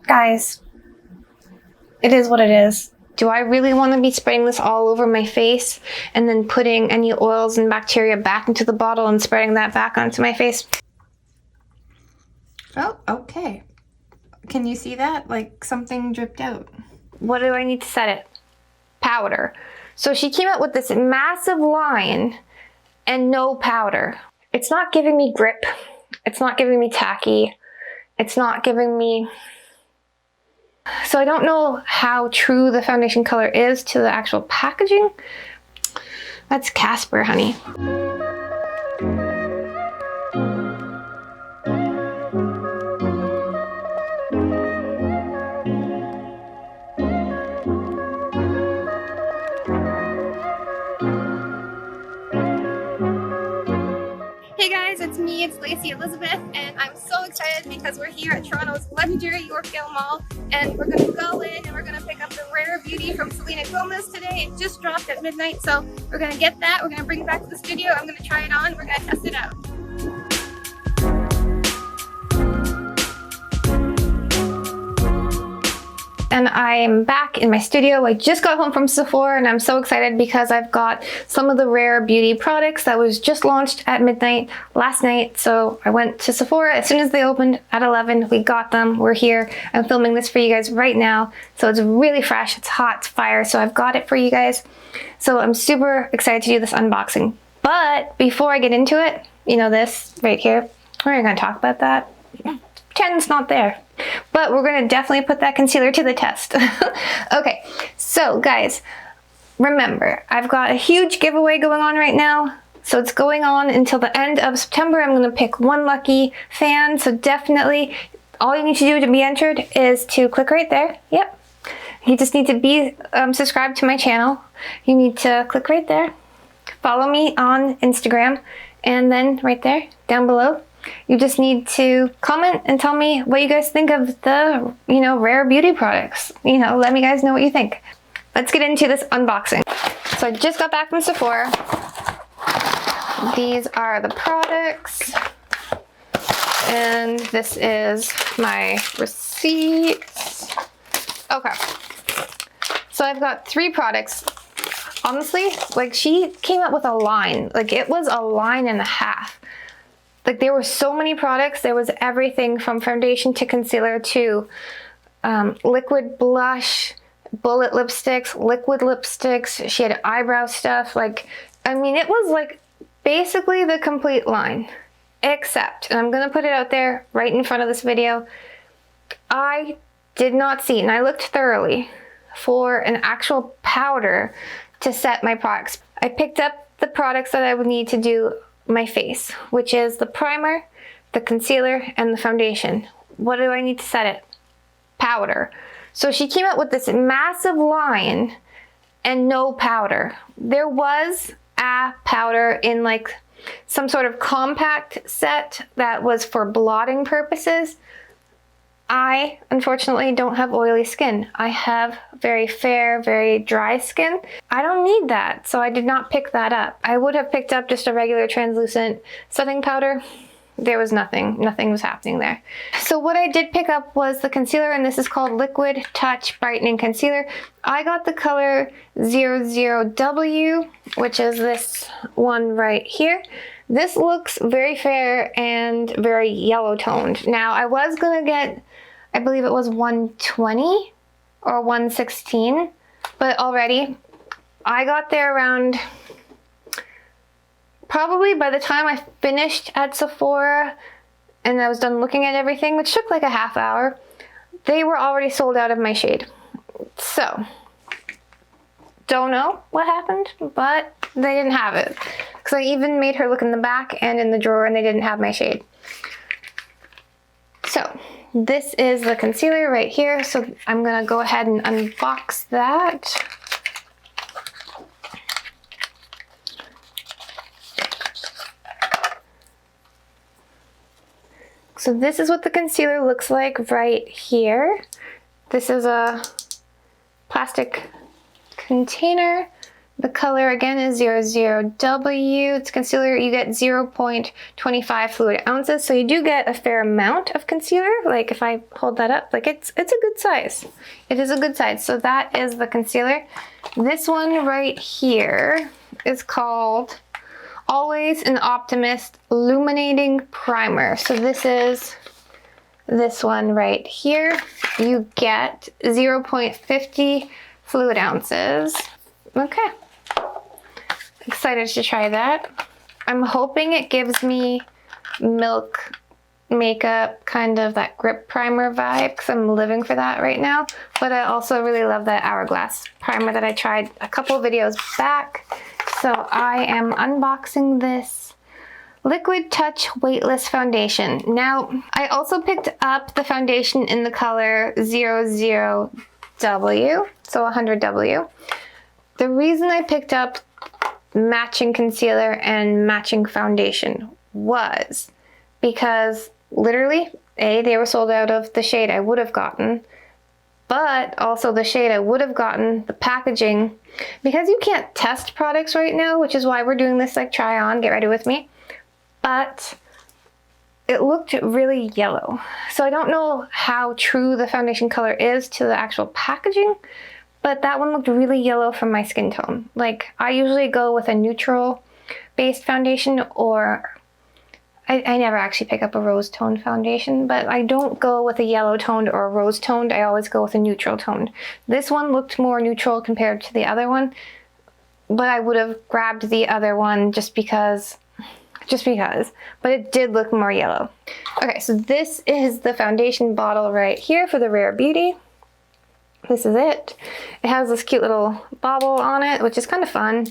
Guys, it is what it is. Do I really want to be spraying this all over my face and then putting any oils and bacteria back into the bottle and spreading that back onto my face? Oh, okay. Can you see that? Like something dripped out. What do I need to set it? Powder. So she came out with this massive line and no powder. It's not giving me grip. It's not giving me tacky. It's not giving me... So I don't know how true the foundation color is to the actual packaging. That's Casper, honey. Hey guys, it's me, it's Lacey Elizabeth, and I'm so excited because we're here at Toronto's legendary Yorkdale Mall, and we're going to go in and we're going to pick up the Rare Beauty from Selena Gomez today. It just dropped at midnight, so we're going to get that, we're going to bring it back to the studio, I'm going to try it on, we're going to test it out. And I am back in my studio. I just got home from Sephora and I'm so excited because I've got some of the Rare Beauty products that was just launched at midnight last night. So I went to Sephora as soon as they opened at 11. We got them. We're here. I'm filming this for you guys right now. So it's really fresh. It's hot. It's fire. So I've got it for you guys. So I'm super excited to do this unboxing. But before I get into it, you know this right here, we're going to talk about that. Pretend it's not there. But we're going to definitely put that concealer to the test. Okay, so guys, remember, I've got a huge giveaway going on right now. So it's going on until the end of September. I'm going to pick one lucky fan. So definitely, all you need to do to be entered is to click right there. Yep. You just need to be subscribed to my channel. You need to click right there. Follow me on Instagram. And then right there, down below, you just need to comment and tell me what you guys think of the, Rare Beauty products. Let me guys know what you think. Let's get into this unboxing. So I just got back from Sephora. These are the products. And this is my receipts. Okay. So I've got 3 products. Honestly, like she came up with a line. Like it was a line and a half. Like there were so many products. There was everything from foundation to concealer to liquid blush, bullet lipsticks, liquid lipsticks. She had eyebrow stuff. Like, I mean, it was like basically the complete line. Except, and I'm going to put it out there right in front of this video, I did not see, and I looked thoroughly, for an actual powder to set my products. I picked up the products that I would need to do my face, which is the primer, the concealer, and the foundation. What do I need to set it? Powder. So she came out with this massive line and no powder. There was a powder in like some sort of compact set that was for blotting purposes. I, unfortunately, don't have oily skin. I have very fair, very dry skin. I don't need that, so I did not pick that up. I would have picked up just a regular translucent setting powder. There was nothing. Nothing was happening there. So what I did pick up was the concealer, and this is called Liquid Touch Brightening Concealer. I got the color 00W, which is this one right here. This looks very fair and very yellow toned. Now, I was gonna get, I believe it was 120 or 116, but already I got there around, probably by the time I finished at Sephora and I was done looking at everything, which took like a half hour, they were already sold out of my shade. So, don't know what happened, but they didn't have it. Because I even made her look in the back and in the drawer and they didn't have my shade. So, this is the concealer right here. So I'm going to go ahead and unbox that. So this is what the concealer looks like right here. This is a plastic container. The color again is 00W. It's concealer. You get 0.25 fluid ounces. So you do get a fair amount of concealer. Like if I hold that up, like it's a good size. It is a good size. So that is the concealer. This one right here is called Always an Optimist Illuminating Primer. So this is this one right here. You get 0.50 fluid ounces. Okay. Excited to try that. I'm hoping it gives me Milk Makeup, kind of that grip primer vibe, because I'm living for that right now. But I also really love that Hourglass primer that I tried a couple videos back. So I am unboxing this Liquid Touch Weightless Foundation. Now, I also picked up the foundation in the color 00W, so 100W. The reason I picked up matching concealer and matching foundation was because literally, A, they were sold out of the shade I would have gotten, but also the shade I would have gotten, the packaging, because you can't test products right now, which is why we're doing this like try on, get ready with me, but it looked really yellow. So I don't know how true the foundation color is to the actual packaging, but that one looked really yellow from my skin tone. Like, I usually go with a neutral based foundation, or I never actually pick up a rose toned foundation, but I don't go with a yellow toned or a rose toned. I always go with a neutral toned. This one looked more neutral compared to the other one, but I would have grabbed the other one just because, but it did look more yellow. Okay, so this is the foundation bottle right here for the Rare Beauty. This is it. It has this cute little bauble on it, which is kind of fun.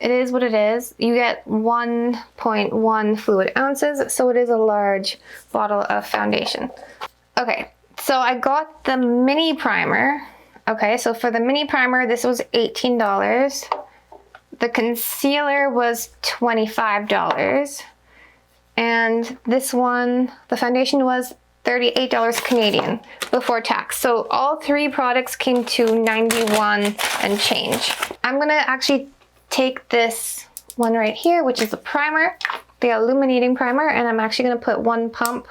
It is what it is. You get 1.1 fluid ounces, so it is a large bottle of foundation. Okay, so I got the mini primer. Okay, so for the mini primer, this was $18. The concealer was $25. And this one, the foundation was $38 Canadian before tax. So all three products came to 91 and change. I'm gonna actually take this one right here, which is the primer, the illuminating primer, and I'm actually gonna put one pump.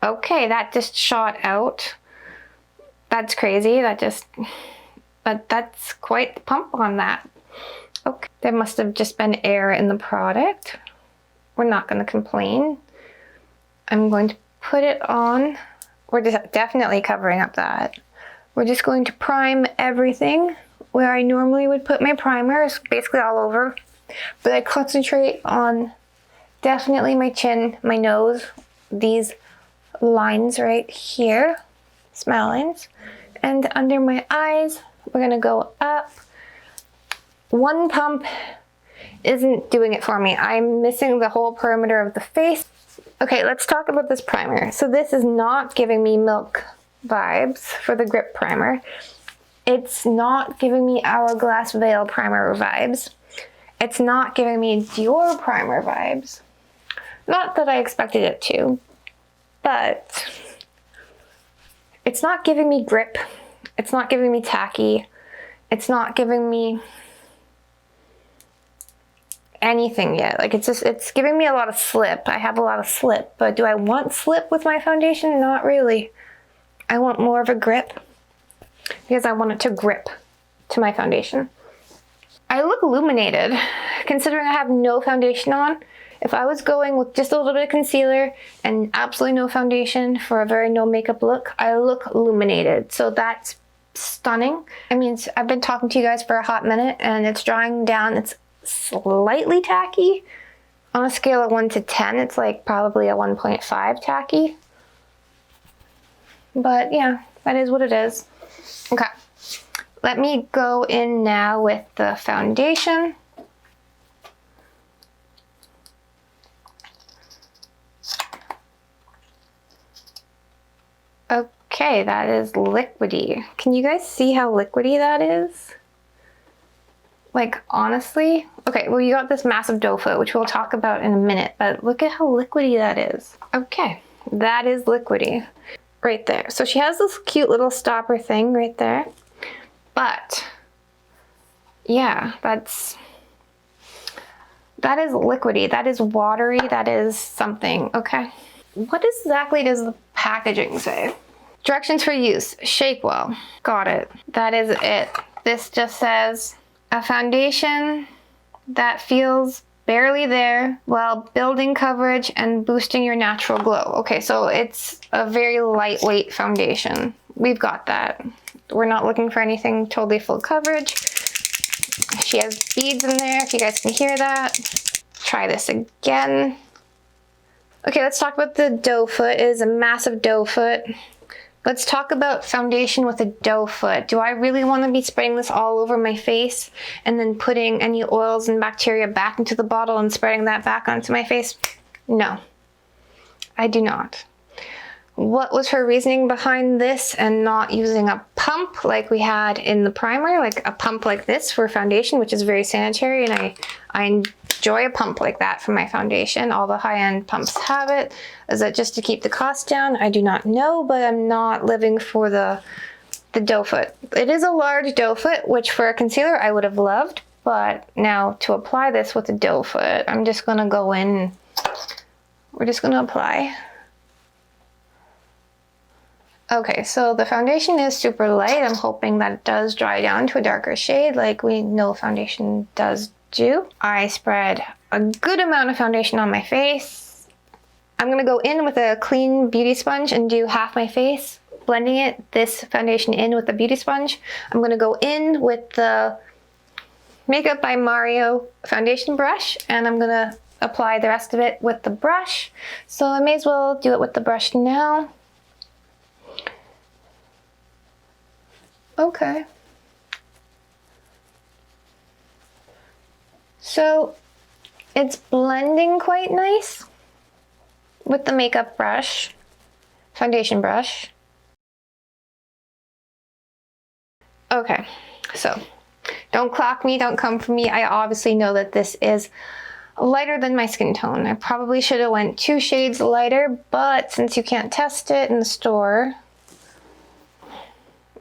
Okay, that just shot out. That's crazy. That's quite the pump on that. Okay, there must have just been air in the product. We're not gonna complain. I'm going to put it on. We're just definitely covering up that. We're just going to prime everything where I normally would put my primer, is basically all over. But I concentrate on definitely my chin, my nose, these lines right here, smile lines, and under my eyes. We're gonna go up. One pump isn't doing it for me. I'm missing the whole perimeter of the face. Okay, let's talk about this primer. So this is not giving me Milk vibes for the grip primer. It's not giving me Hourglass Veil primer vibes. It's not giving me Dior primer vibes. Not that I expected it to, but it's not giving me grip. It's not giving me tacky. It's not giving me anything yet. Like, it's giving me a lot of slip. I have a lot of slip, but do I want slip with my foundation? Not really. I want more of a grip because I want it to grip to my foundation. I look illuminated considering I have no foundation on. If I was going with just a little bit of concealer and absolutely no foundation for a very no makeup look, I look illuminated. So that's stunning. I mean, I've been talking to you guys for a hot minute and it's drying down. It's slightly tacky. On a scale of 1 to 10, it's like probably a 1.5 tacky. But yeah, that is what it is. Okay, let me go in now with the foundation. Okay, that is liquidy. Can you guys see how liquidy that is? Like, honestly? Okay, well, you got this massive doe foot, which we'll talk about in a minute, but look at how liquidy that is. Okay, that is liquidy right there. So she has this cute little stopper thing right there, but Yeah, that is liquidy, that is watery, that is something. Okay. What exactly does the packaging say? Directions for use. Shake well. Got it. That is it. This just says a foundation that feels barely there while building coverage and boosting your natural glow. Okay, so it's a very lightweight foundation. We've got that. We're not looking for anything totally full coverage. She has beads in there, if you guys can hear that. Try this again. Okay, let's talk about the doe foot. It is a massive doe foot. Let's talk about foundation with a doe foot. Do I really want to be spraying this all over my face and then putting any oils and bacteria back into the bottle and spreading that back onto my face? No, I do not. What was her reasoning behind this and not using a pump like we had in the primer, like a pump like this for foundation, which is very sanitary, and I enjoy a pump like that for my foundation. All the high-end pumps have it. Is it just to keep the cost down? I do not know, but I'm not living for the doe foot. It is a large doe foot, which for a concealer I would have loved, but now to apply this with a doe foot, I'm just gonna go in, we're just gonna apply. Okay, so the foundation is super light. I'm hoping that it does dry down to a darker shade like we know foundation does do. I spread a good amount of foundation on my face. I'm gonna go in with a clean beauty sponge and do half my face, blending this foundation in with the beauty sponge. I'm gonna go in with the Makeup by Mario foundation brush, and I'm gonna apply the rest of it with the brush. So I may as well do it with the brush now. Okay. So it's blending quite nice with the makeup brush, foundation brush. Okay, so don't clock me, don't come for me. I obviously know that this is lighter than my skin tone. I probably should have went 2 shades lighter, but since you can't test it in the store,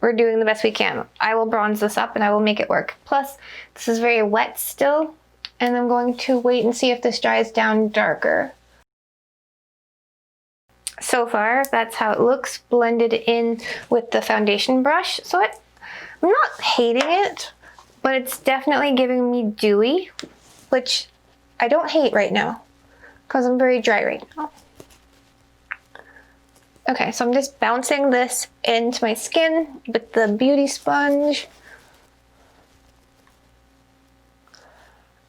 we're doing the best we can. I will bronze this up and I will make it work. Plus, this is very wet still, and I'm going to wait and see if this dries down darker. So far, that's how it looks blended in with the foundation brush. So I'm not hating it, but it's definitely giving me dewy, which I don't hate right now because I'm very dry right now. Okay, so I'm just bouncing this into my skin with the beauty sponge.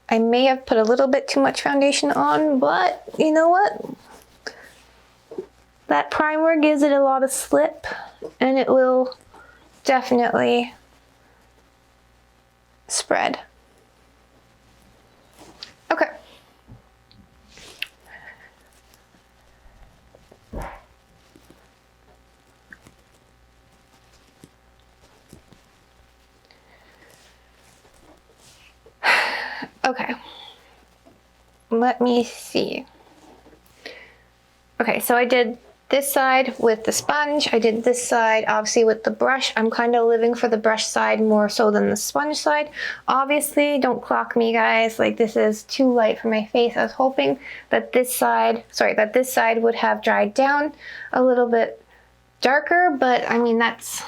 I may have put a little bit too much foundation on, but you know what? That primer gives it a lot of slip, and it will definitely spread. Okay. Okay, let me see. Okay, so I did this side with the sponge. I did this side obviously with the brush. I'm kind of living for the brush side more so than the sponge side. Obviously, don't clock me guys, like this is too light for my face. I was hoping that this side would have dried down a little bit darker, but I mean that's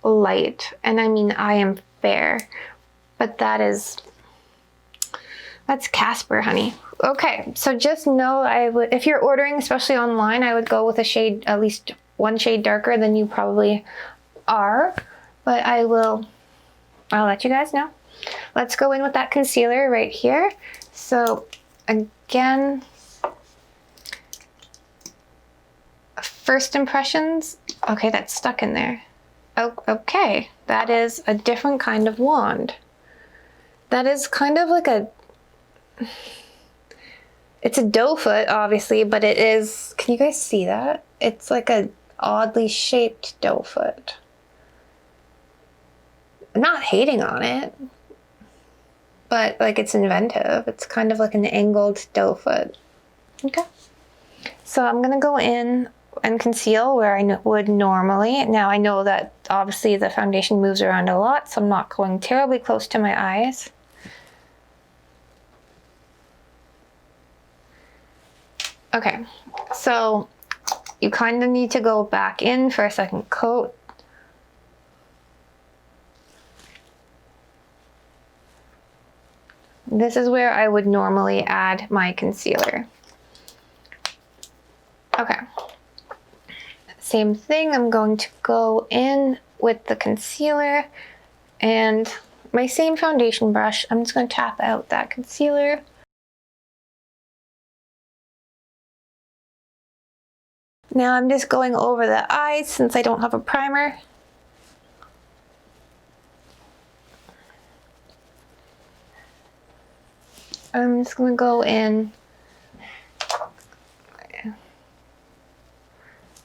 light, and I mean I am fair, but that's Casper, honey. Okay, so just know if you're ordering, especially online, I would go with a shade, at least 1 shade darker than you probably are, but I'll let you guys know. Let's go in with that concealer right here. So again, first impressions. Okay, that's stuck in there. Oh, okay, that is a different kind of wand. That is kind of like it's a doe foot, obviously, but it is, can you guys see that? It's like a oddly shaped doe foot. I'm not hating on it, but like it's inventive. It's kind of like an angled doe foot. Okay. So I'm gonna go in and conceal where I would normally. Now I know that obviously the foundation moves around a lot, so I'm not going terribly close to my eyes. Okay, so you kind of need to go back in for a second coat. This is where I would normally add my concealer. Okay. Same thing, I'm going to go in with the concealer and my same foundation brush. I'm just going to tap out that concealer. Now I'm just going over the eyes since I don't have a primer. I'm just going to go in.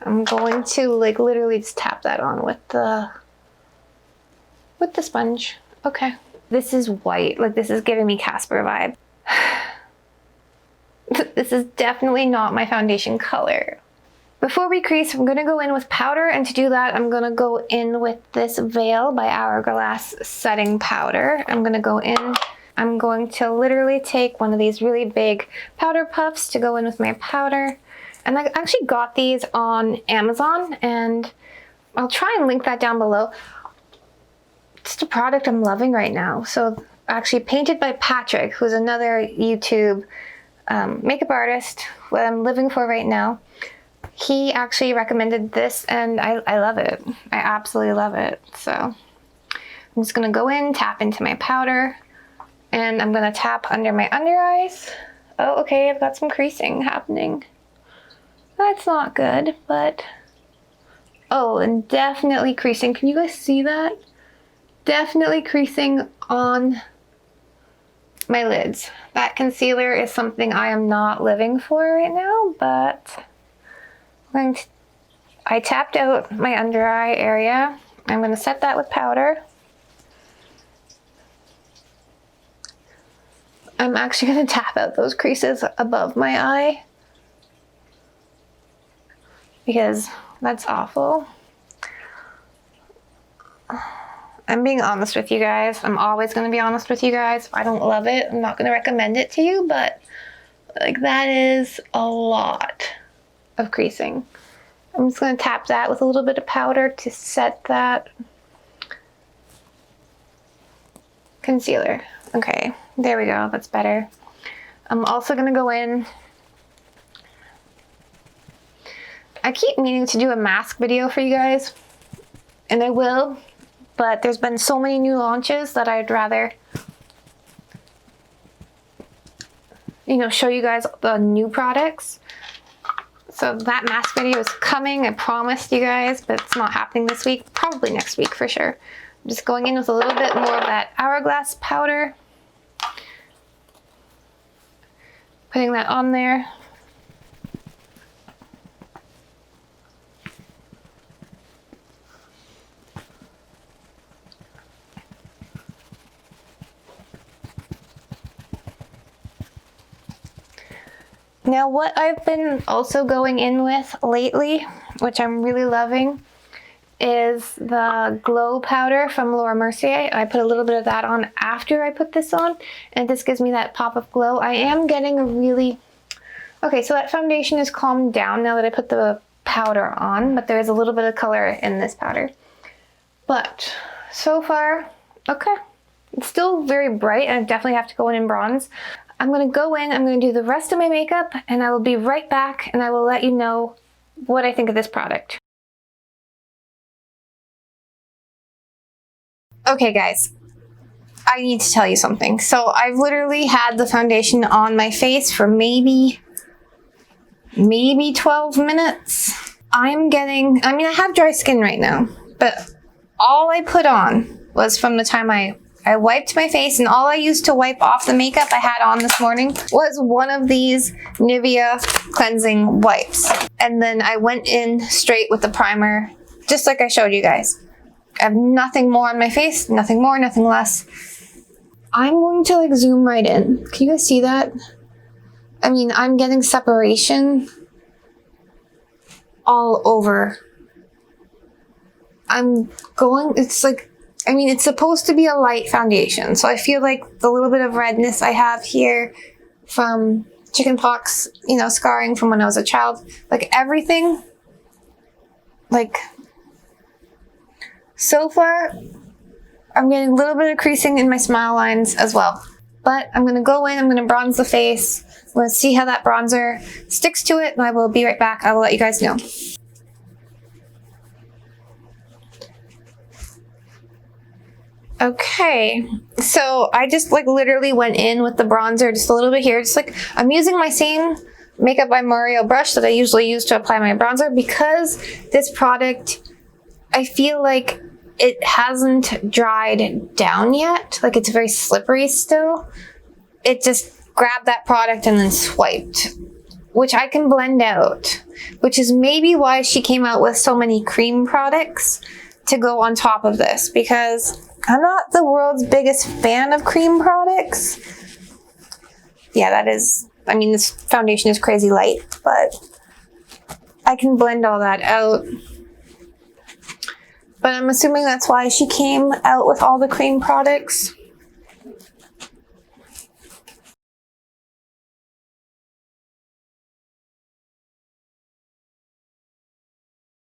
I'm going to like literally just tap that on with the sponge. Okay. This is white. Like this is giving me Casper vibe. This is definitely not my foundation color. Before we crease, I'm going to go in with powder, and to do that, I'm going to go in with this Veil by Hourglass setting powder. I'm going to go in. I'm going to literally take one of these really big powder puffs to go in with my powder. And I actually got these on Amazon, and I'll try and link that down below. It's a product I'm loving right now. So actually painted by Patrick, who's another YouTube makeup artist, what I'm living for right now. He actually recommended this, and I love it. I absolutely love it. So I'm just gonna go in, tap into my powder, and I'm gonna tap under my under eyes. Oh, okay, I've got some creasing happening. That's not good, but oh, and definitely creasing. Can you guys see that? Definitely creasing on my lids. That concealer is something I am not living for right now, but I tapped out my under eye area. I'm going to set that with powder. I'm actually going to tap out those creases above my eye because that's awful. I'm being honest with you guys. I'm always going to be honest with you guys. If I don't love it, I'm not going to recommend it to you, but like that is a lot of creasing. I'm just going to tap that with a little bit of powder to set that concealer. Okay, there we go. That's better. I'm also going to go in. I keep meaning to do a mask video for you guys, and I will, but there's been so many new launches that I'd rather, you know, show you guys the new products. So that mask video is coming, I promised you guys, but it's not happening this week, probably next week for sure. I'm just going in with a little bit more of that Hourglass powder. Putting that on there. Now what I've been also going in with lately, which I'm really loving, is the glow powder from Laura Mercier. I put a little bit of that on after I put this on, and this gives me that pop of glow. I am getting a really... Okay, so that foundation is calmed down now that I put the powder on, but there is a little bit of color in this powder. But so far, okay. It's still very bright, and I definitely have to go in bronze. I'm going to go in, I'm going to do the rest of my makeup, and I will be right back, and I will let you know what I think of this product. Okay guys, I need to tell you something. So I've literally had the foundation on my face for maybe 12 minutes. I mean, I have dry skin right now, but all I put on was from the time I wiped my face, and all I used to wipe off the makeup I had on this morning was one of these Nivea cleansing wipes. And then I went in straight with the primer, just like I showed you guys. I have nothing more on my face, nothing more, nothing less. I'm going to like zoom right in. Can you guys see that? I mean, I'm getting separation. all over. It's like, I mean, it's supposed to be a light foundation. So I feel like the little bit of redness I have here from chickenpox, you know, scarring from when I was a child, like everything, like so far, I'm getting a little bit of creasing in my smile lines as well. But I'm going to go in, I'm going to bronze the face. I'm going to see how that bronzer sticks to it, and I will be right back. I will let you guys know. Okay, so I just like literally went in with the bronzer just a little bit here. Just like I'm using my same Makeup by Mario brush that I usually use to apply my bronzer, because this product, I feel like it hasn't dried down yet. Like it's very slippery still. It just grabbed that product and then swiped, which I can blend out, which is maybe why she came out with so many cream products to go on top of this, because I'm not the world's biggest fan of cream products. Yeah, that is, I mean, this foundation is crazy light, but I can blend all that out. But I'm assuming that's why she came out with all the cream products.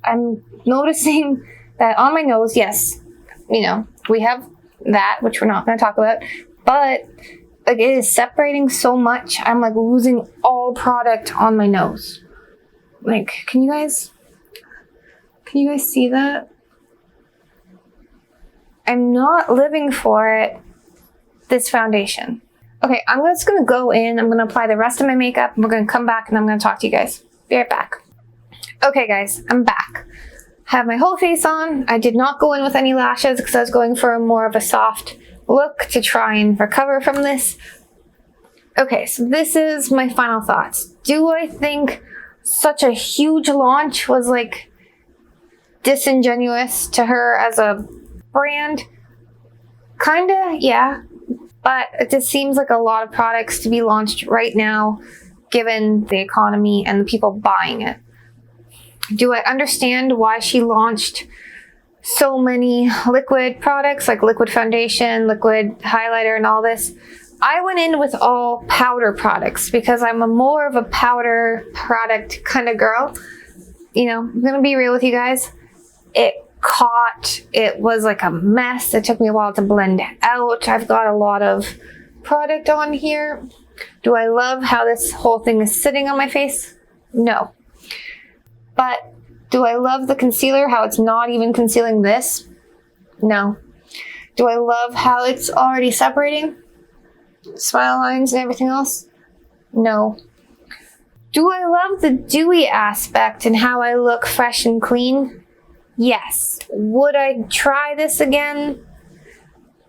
I'm noticing that on my nose, yes, you know, we have that, which we're not going to talk about, but like it is separating so much. I'm like losing all product on my nose. Like, can you guys see that? I'm not living for it, this foundation. Okay, I'm just going to go in, I'm going to apply the rest of my makeup, and we're going to come back and I'm going to talk to you guys. Be right back. Okay guys, I'm back. Have my whole face on. I did not go in with any lashes because I was going for more of a soft look to try and recover from this. Okay, so this is my final thoughts. Do I think such a huge launch was like disingenuous to her as a brand? Kinda, yeah. But it just seems like a lot of products to be launched right now, given the economy and the people buying it. Do I understand why she launched so many liquid products, like liquid foundation, liquid highlighter, and all this? I went in with all powder products because I'm more of a powder product kind of girl. You know, I'm going to be real with you guys. It caught. It was like a mess. It took me a while to blend out. I've got a lot of product on here. Do I love how this whole thing is sitting on my face? No. But do I love the concealer, how it's not even concealing this? No. Do I love how it's already separating smile lines and everything else? No. Do I love the dewy aspect and how I look fresh and clean? Yes. Would I try this again?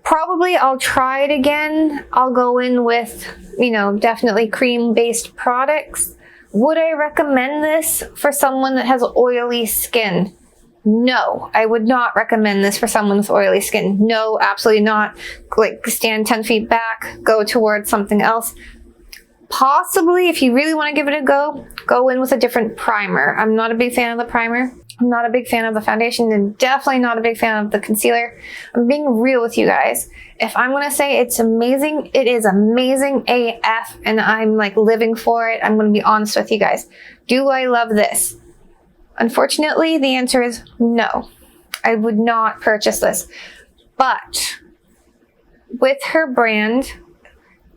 Probably I'll try it again. I'll go in with, you know, definitely cream-based products. Would I recommend this for someone that has oily skin? No, I would not recommend this for someone with oily skin. No, absolutely not. Like, stand 10 feet back, go towards something else. Possibly, if you really want to give it a go in with a different primer. I'm not a big fan of the primer. I'm not a big fan of the foundation, and definitely not a big fan of the concealer. I'm being real with you guys. If I'm going to say it's amazing, it is amazing AF, and I'm like living for it. I'm going to be honest with you guys. Do I love this? Unfortunately, the answer is no. I would not purchase this. But with her brand,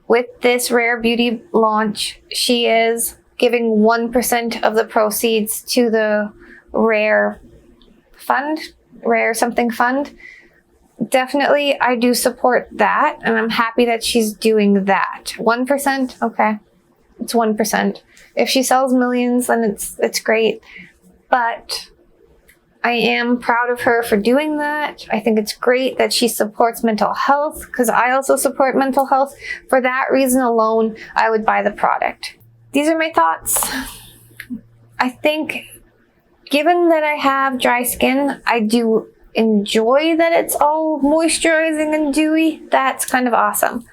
with this Rare Beauty launch, she is giving 1% of the proceeds to the Rare Fund, Rare something fund. Definitely, I do support that, and I'm happy that she's doing that. 1%, okay, it's 1%. If she sells millions, then it's great. But I am proud of her for doing that. I think it's great that she supports mental health, because I also support mental health. For that reason alone, I would buy the product. These are my thoughts. I think, given that I have dry skin, I do enjoy that it's all moisturizing and dewy. That's kind of awesome.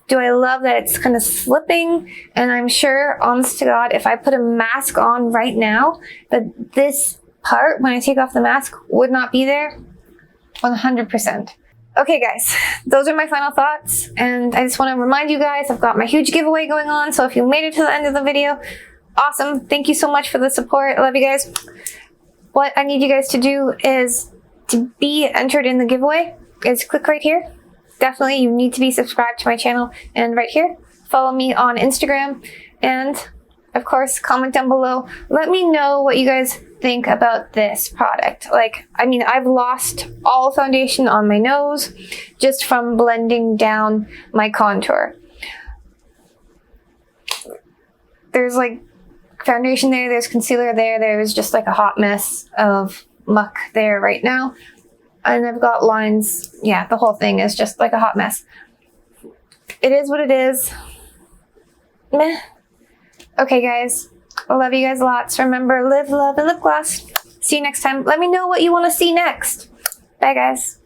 Do I love that it's kind of slipping? And I'm sure, honest to God, if I put a mask on right now, that this part, when I take off the mask, would not be there. 100%. Okay guys, those are my final thoughts, and I just want to remind you guys I've got my huge giveaway going on, so if you made it to the end of the video, awesome. Thank you so much for the support. I love you guys. What I need you guys to do is to be entered in the giveaway is click right here. Definitely you need to be subscribed to my channel, and right here, follow me on Instagram, and of course, comment down below. Let me know what you guys think about this product. Like, I mean, I've lost all foundation on my nose just from blending down my contour. There's like foundation there, there's concealer there, there's just like a hot mess of muck there right now. And I've got lines. Yeah, the whole thing is just like a hot mess. It is what it is. Meh. Okay, guys. I love you guys lots. Remember, live, love, and lip gloss. See you next time. Let me know what you want to see next. Bye, guys.